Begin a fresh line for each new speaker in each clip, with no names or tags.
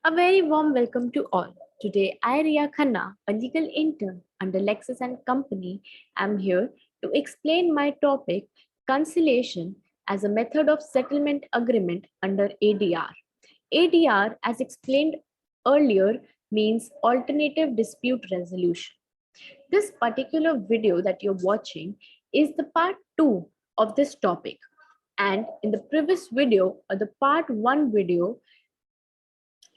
A very warm welcome to all. Today, I, KHANNA, a legal intern under LEXIS and Company, am here to explain my topic, Conciliation as a method of settlement agreement under ADR. ADR, as explained earlier, means alternative dispute resolution. This particular video that you're watching is the part 2 of this topic. And in the previous video, or the part 1 video,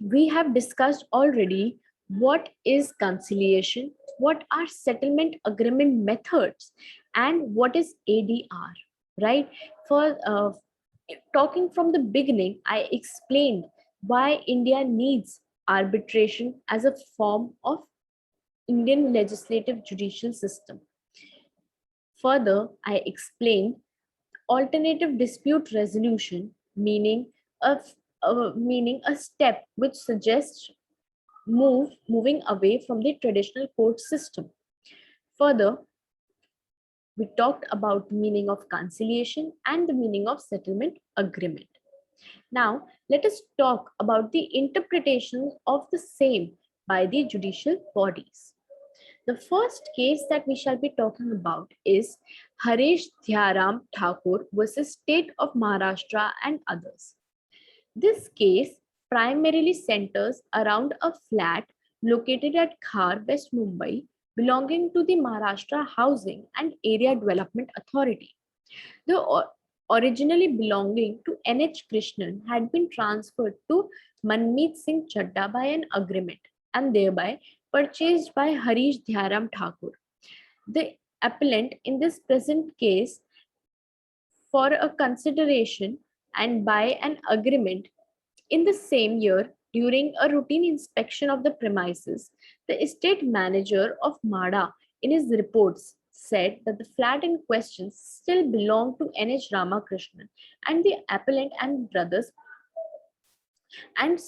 we have discussed already what is conciliation, what are settlement agreement methods, and what is ADR, right? For talking from the beginning, I explained why India needs arbitration as a form of Indian legislative judicial system. Further, I explained alternative dispute resolution, meaning a step which suggests moving away from the traditional court system. Further, we talked about the meaning of conciliation and the meaning of settlement agreement. Now, let us talk about the interpretation of the same by the judicial bodies. The first case that we shall be talking about is Harish Dhyaram Thakur versus State of Maharashtra and others. This case primarily centers around a flat located at Khar, West Mumbai, belonging to the Maharashtra Housing and Area Development Authority. The originally belonging to N.H. Krishnan had been transferred to Manmeet Singh Chadda by an agreement and thereby purchased by Harish Dhyaram Thakur. The appellant in this present case, for a consideration and by an agreement, in the same year, during a routine inspection of the premises, the estate manager of MADA in his reports said that the flat in question still belonged to N.H. Ramakrishnan, and the appellant and brothers and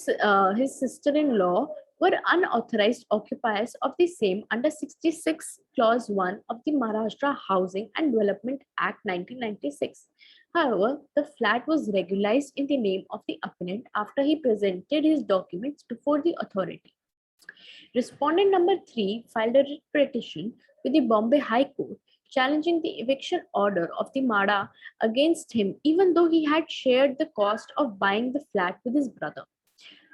his sister-in-law were unauthorized occupiers of the same under 66 clause 1 of the Maharashtra Housing and Development Act 1996. However, the flat was regularized in the name of the appellant after he presented his documents before the authority. Respondent number 3 filed a writ petition with the Bombay High Court challenging the eviction order of the MADA against him, even though he had shared the cost of buying the flat with his brother.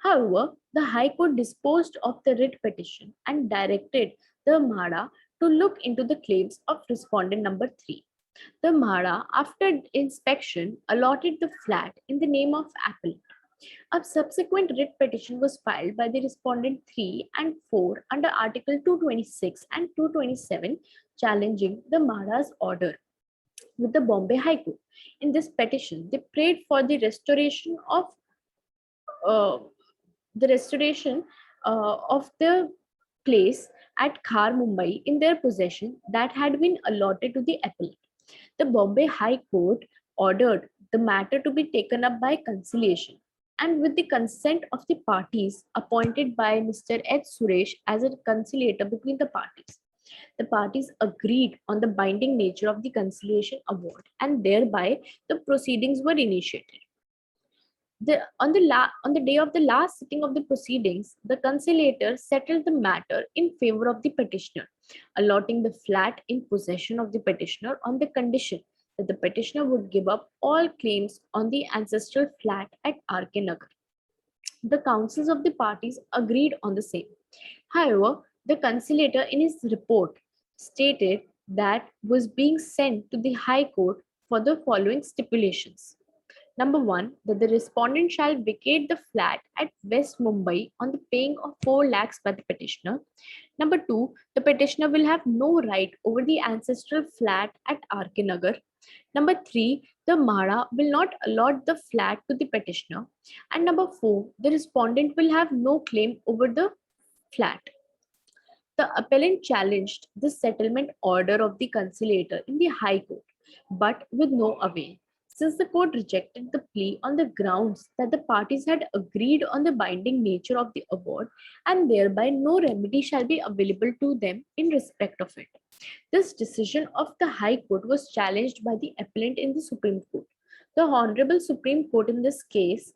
However, the High Court disposed of the writ petition and directed the MADA to look into the claims of respondent number 3. The MADA, after inspection, allotted the flat in the name of appellant. A subsequent writ petition was filed by the respondent 3 and 4 under Article 226 and 227 challenging the MADA's order with the Bombay High Court. In this petition, they prayed for the restoration of the place at Khar, Mumbai in their possession that had been allotted to the appellant. The Bombay High Court ordered the matter to be taken up by conciliation, and with the consent of the parties appointed by Mr. H. Suresh as a conciliator between the parties. The parties agreed on the binding nature of the conciliation award, and thereby the proceedings were initiated. On the day of the last sitting of the proceedings, the conciliator settled the matter in favor of the petitioner, allotting the flat in possession of the petitioner on the condition that the petitioner would give up all claims on the ancestral flat at R.K. Nagar. The counsels of the parties agreed on the same. However, the conciliator in his report stated that was being sent to the High Court for the following stipulations. Number 1, that the respondent shall vacate the flat at West Mumbai on the paying of 4 lakhs by the petitioner. Number 2, the petitioner will have no right over the ancestral flat at R.K. Nagar. Number 3, the MADA will not allot the flat to the petitioner. And number 4, the respondent will have no claim over the flat. The appellant challenged the settlement order of the conciliator in the High Court, but with no avail, since the court rejected the plea on the grounds that the parties had agreed on the binding nature of the award, and thereby no remedy shall be available to them in respect of it. This decision of the High Court was challenged by the appellant in the Supreme Court. The Honorable Supreme Court in this case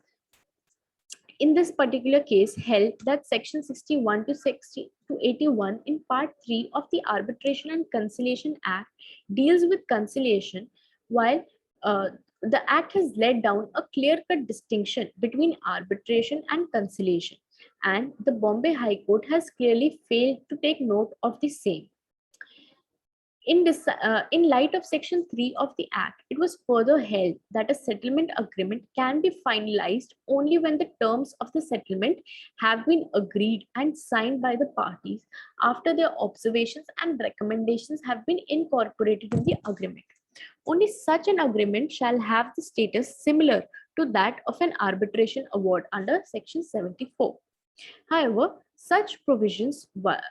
in this particular case held that section 61 to 60 to 81 in part 3 of the Arbitration and Conciliation Act deals with conciliation, while the act has laid down a clear-cut distinction between arbitration and conciliation, and the Bombay High Court has clearly failed to take note of the same. In light of Section 3 of the Act, it was further held that a settlement agreement can be finalized only when the terms of the settlement have been agreed and signed by the parties after their observations and recommendations have been incorporated in the agreement. Only such an agreement shall have the status similar to that of an arbitration award under Section 74. However, such provisions were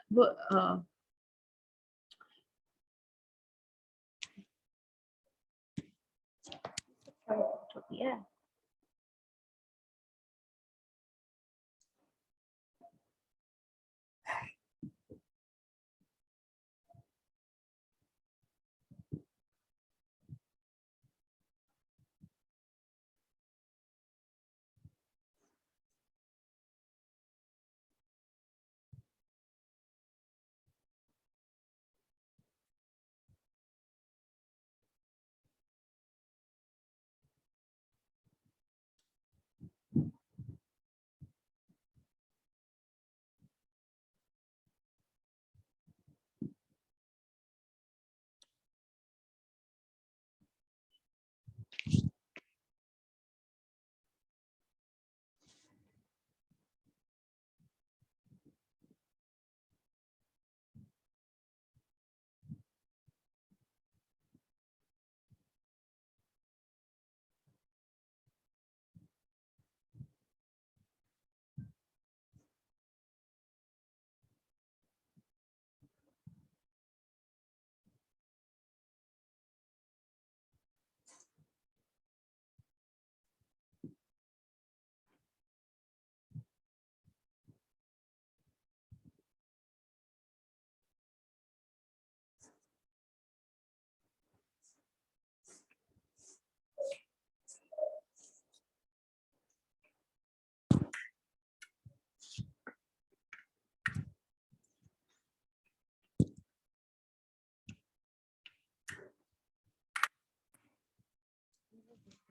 yeah.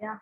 Yeah.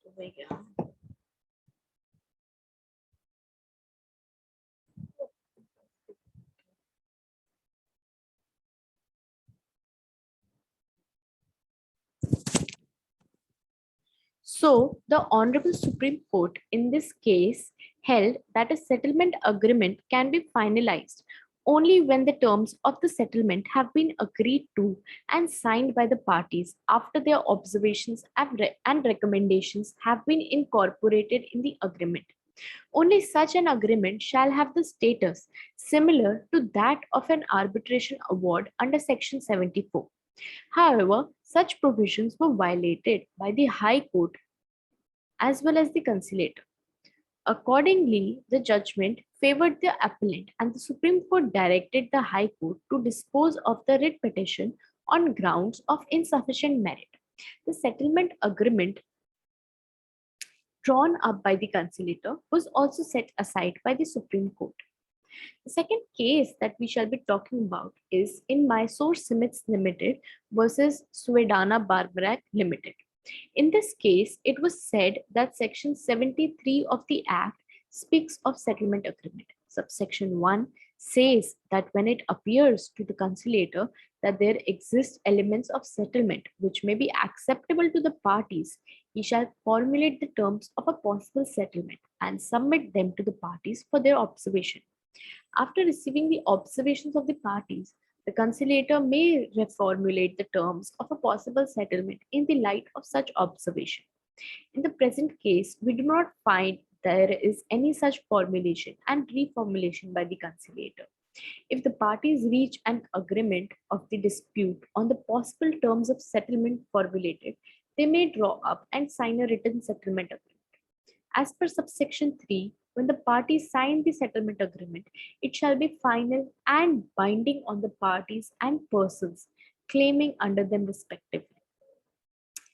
तो वही गया. So, the Honorable Supreme Court in this case held that a settlement agreement can be finalized only when the terms of the settlement have been agreed to and signed by the parties after their observations and recommendations have been incorporated in the agreement. Only such an agreement shall have the status similar to that of an arbitration award under Section 74. However, such provisions were violated by the High Court as well as the conciliator. Accordingly, the judgment favored the appellant, and the Supreme Court directed the High Court to dispose of the writ petition on grounds of insufficient merit. The settlement agreement drawn up by the conciliator was also set aside by the Supreme Court. The second case that we shall be talking about is in Mysore Cements Limited versus Swedana Barbarac Limited. In this case, it was said that Section 73 of the Act speaks of settlement agreement. Subsection 1 says that when it appears to the conciliator that there exist elements of settlement which may be acceptable to the parties, he shall formulate the terms of a possible settlement and submit them to the parties for their observation. After receiving the observations of the parties, the conciliator may reformulate the terms of a possible settlement in the light of such observation. In the present case, we do not find there is any such formulation and reformulation by the conciliator. If the parties reach an agreement of the dispute on the possible terms of settlement formulated, they may draw up and sign a written settlement agreement. As per subsection 3, when the parties sign the settlement agreement, it shall be final and binding on the parties and persons claiming under them respectively.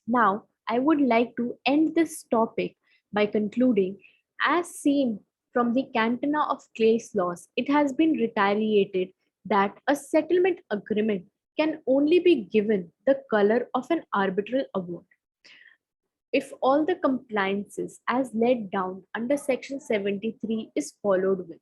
Now, I would like to end this topic by concluding, as seen from the cantina of case laws, it has been reiterated that a settlement agreement can only be given the color of an arbitral award if all the compliances as laid down under section 73 is followed with.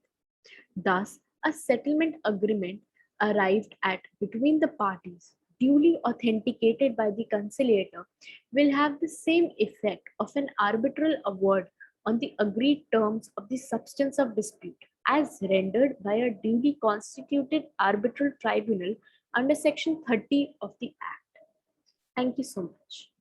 Thus, a settlement agreement arrived at between the parties, duly authenticated by the conciliator, will have the same effect of an arbitral award on the agreed terms of the substance of dispute as rendered by a duly constituted arbitral tribunal under section 30 of the Act. Thank you so much.